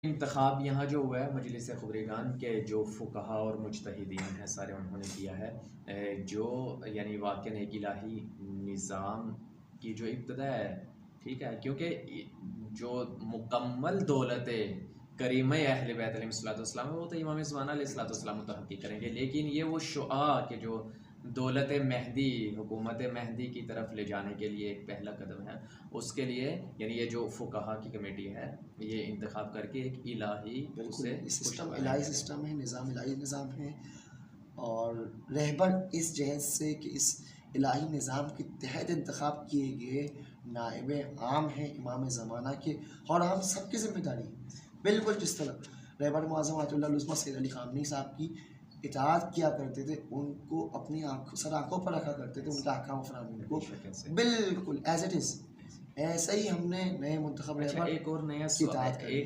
इंतखाब यहाँ जो हुआ है मजलिस ख़ुबरेगान के जो फ़ुक़हा और मुज्तहिदीन हैं सारे उन्होंने किया है। जो यानी वाक़ई एक इलाही निज़ाम की जो इब्तिदा है, ठीक है? क्योंकि जो मुकम्मल दौलत करीम अहले बैत अलैहिस्सलाम है वो तो इमाम ज़माना अलैहिस्सलाम मुतहक़्क़ीक़ करेंगे। लेकिन ये वो शुआ के जो दौलत महदी, हुकूमत महदी की तरफ ले जाने के लिए एक पहला कदम है। उसके लिए यानी ये जो फ़ुक़हा की कमेटी है, ये इंतख़ाब करके एक इलाही बिल्कुल, उसे ये सिस्टम खुशबा इलाही सिस्टम है, निज़ाम इलाही निज़ाम है। और रहबर इस जहत से कि इस इलाही निज़ाम के तहत इंतख़ाब किए गए नाइब आम हैं इमाम ज़माना के, और हम सब की ज़िम्मेदारी है। बिल्कुल जिस तरह रहबर मुअज़्ज़म आयतुल्लाह उल-उज़्मा सैयद अली ख़ामनी साहब की इताअत किया करते थे, उनको अपनी आँखों पर रखा करते थे, उनके अहकाम फ़रमानी को बिल्कुल एज़ इट इज़, ऐसे ही हमने नए मुंतख़ब अच्छा, रहबर एक और नया की इताअत करनी है।